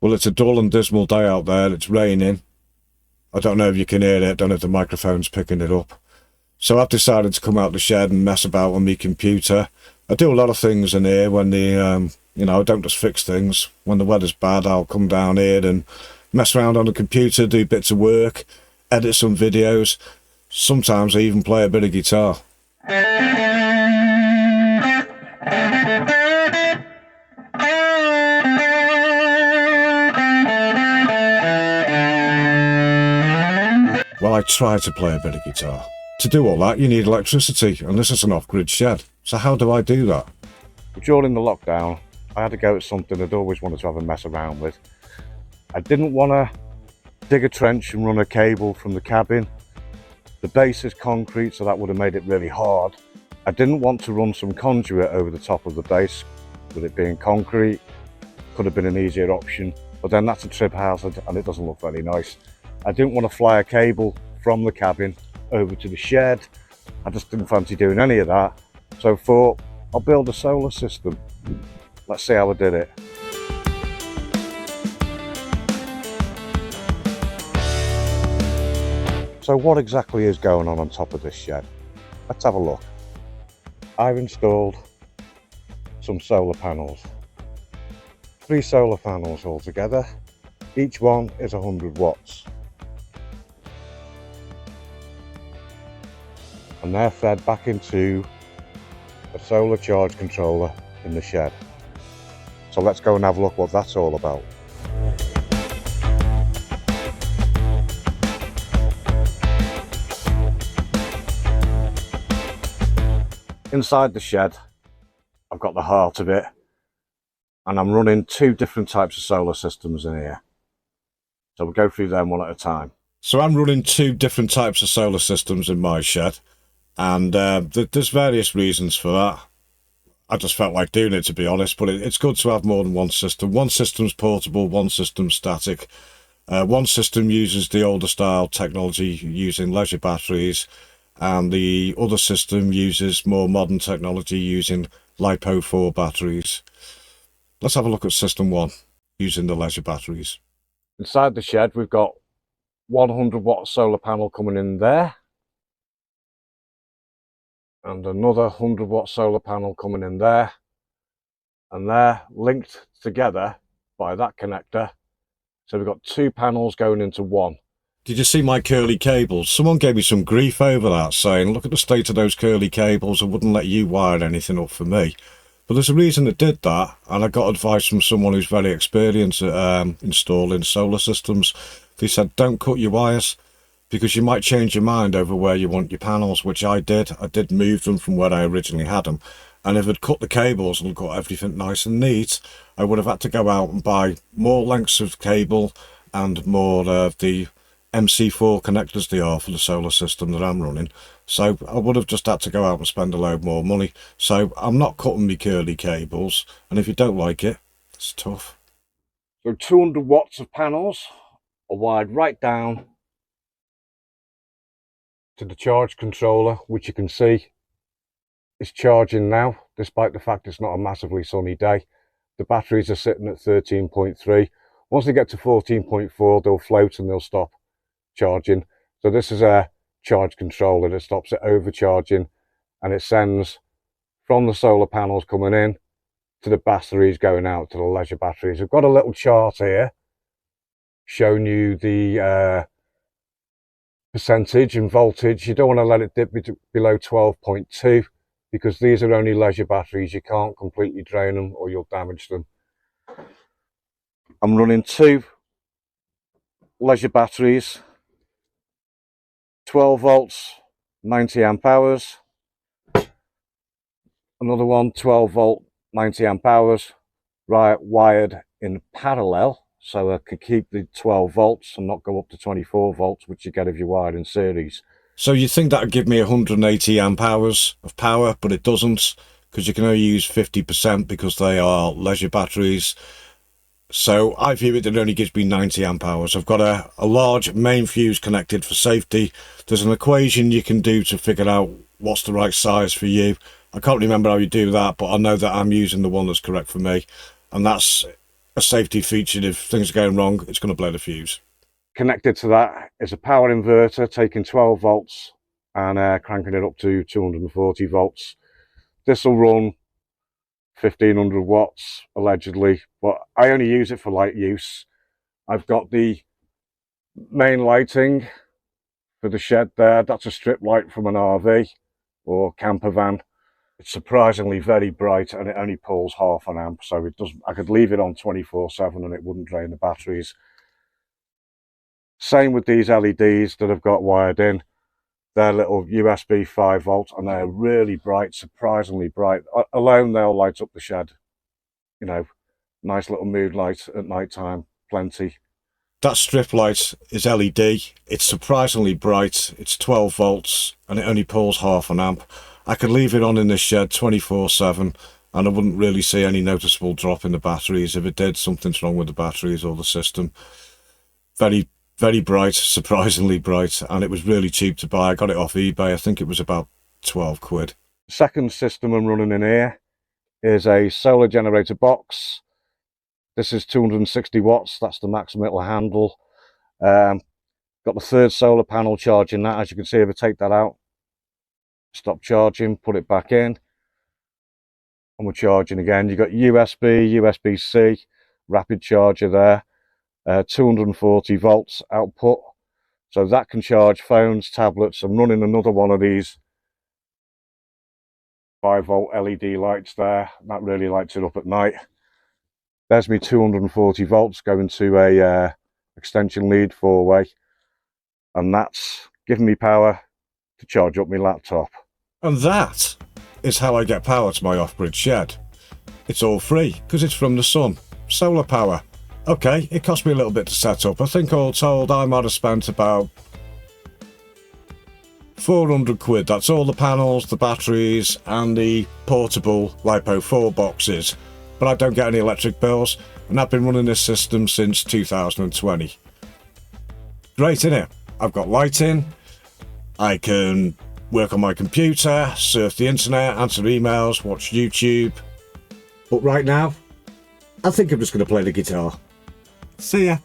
Well, it's a dull and dismal day out there. It's raining. I don't know if you can hear it. I don't know if the microphone's picking it up. So I've decided to come out the shed and mess about on my computer. I do a lot of things in here when I don't just fix things. When the weather's bad, I'll come down here and mess around on the computer, do bits of work, edit some videos. Sometimes I even play a bit of guitar. Well, I try to play a bit of guitar. To do all that, you need electricity, and this is an off-grid shed. So how do I do that? During the lockdown, I had to go at something I'd always wanted to have a mess around with. I didn't want to dig a trench and run a cable from the cabin. The base is concrete, so that would have made it really hard. I didn't want to run some conduit over the top of the base, with it being concrete. Could have been an easier option, but then that's a trip hazard and it doesn't look very nice. I didn't want to fly a cable from the cabin over to the shed. I just didn't fancy doing any of that. So I thought, I'll build a solar system. Let's see how I did it. So what exactly is going on top of this shed? Let's have a look. I've installed some solar panels. 3 solar panels altogether. Each one is 100 watts. And they're fed back into a solar charge controller in the shed. So let's go and have a look what that's all about. Inside the shed, I've got the heart of it, and I'm running 2 different types of solar systems in here. So we'll go through them one at a time. So I'm running 2 different types of solar systems in my shed. And there's various reasons for that. I just felt like doing it, to be honest, but it's good to have more than one system. One system's portable, one system's static. One system uses the older style technology using leisure batteries, and the other system uses more modern technology using LiPo4 batteries. Let's have a look at system 1, using the leisure batteries. Inside the shed, we've got 100 watt solar panel coming in there, and another 100 watt solar panel coming in there, and they're linked together by that connector. So we've got 2 panels going into one. Did you see my curly cables? Someone gave me some grief over that, saying, look at the state of those curly cables, I wouldn't let you wire anything up for me. But there's a reason it did that, and I got advice from someone who's very experienced at installing solar systems. They said, don't cut your wires, because you might change your mind over where you want your panels, which I did. I did move them from where I originally had them. And if I'd cut the cables and got everything nice and neat, I would have had to go out and buy more lengths of cable and more of the MC4 connectors they are for the solar system that I'm running. So I would have just had to go out and spend a load more money. So I'm not cutting me curly cables. And if you don't like it, it's tough. So 200 watts of panels are wired right down to the charge controller, which you can see is charging now, despite the fact it's not a massively sunny day. The batteries are sitting at 13.3. Once they get to 14.4, they'll float and they'll stop charging. So this is a charge controller that stops it overcharging, and it sends from the solar panels coming in to the batteries going out to the leisure batteries. We've got a little chart here showing you the percentage and voltage. You don't want to let it dip below 12.2 because these are only leisure batteries. You can't completely drain them or you'll damage them. I'm running 2 leisure batteries, 12 volts, 90 amp hours. Another one, 12 volt, 90 amp hours, right, wired in parallel, so I could keep the 12 volts and not go up to 24 volts, which you get if you wired in series. So you think that would give me 180 amp hours of power, but it doesn't, because you can only use 50% because they are leisure batteries. So I view it only gives me 90 amp hours. I've got a large main fuse connected for safety. There's an equation you can do to figure out what's the right size for you. I can't remember how you do that, but I know that I'm using the one that's correct for me. And that's a safety feature. If things are going wrong, it's going to blow the fuse. Connected to that is a power inverter taking 12 volts and cranking it up to 240 volts. This will run 1500 watts allegedly, but I only use it for light use. I've got the main lighting for the shed there. That's a strip light from an RV or camper van. It's surprisingly very bright and it only pulls half an amp, so it doesn't. I could leave it on 24/7 and it wouldn't drain the batteries. Same with these LEDs that I've got wired in. They're little USB 5 volt and they're really bright, surprisingly bright. Alone they'll light up the shed. You know, nice little mood light at night time, plenty. That strip light is LED. It's surprisingly bright. It's 12 volts and it only pulls half an amp. I could leave it on in the shed 24/7 and I wouldn't really see any noticeable drop in the batteries. If it did, something's wrong with the batteries or the system. Very, very bright, surprisingly bright, and it was really cheap to buy. I got it off eBay. I think it was about 12 quid. Second system I'm running in here is a solar generator box. This is 260 watts. That's the maximum it'll handle. Got the third solar panel charging that. As you can see, if I take that out, stop charging, put it back in, and we're charging again. You've got USB, USB-C, rapid charger there, 240 volts output. So that can charge phones, tablets. I'm running another one of these 5 volt LED lights there. That really lights it up at night. There's me 240 volts going to a extension lead 4-way, and that's giving me power to charge up my laptop. And that is how I get power to my off-grid shed. It's all free because it's from the sun. Solar power. Okay, it cost me a little bit to set up. I think all told I might have spent about 400 quid. That's all the panels, the batteries and the portable LiPo 4 boxes. But I don't get any electric bills and I've been running this system since 2020. Great, innit? I've got lighting, I can work on my computer, surf the internet, answer emails, watch YouTube. But right now, I think I'm just going to play the guitar. See ya.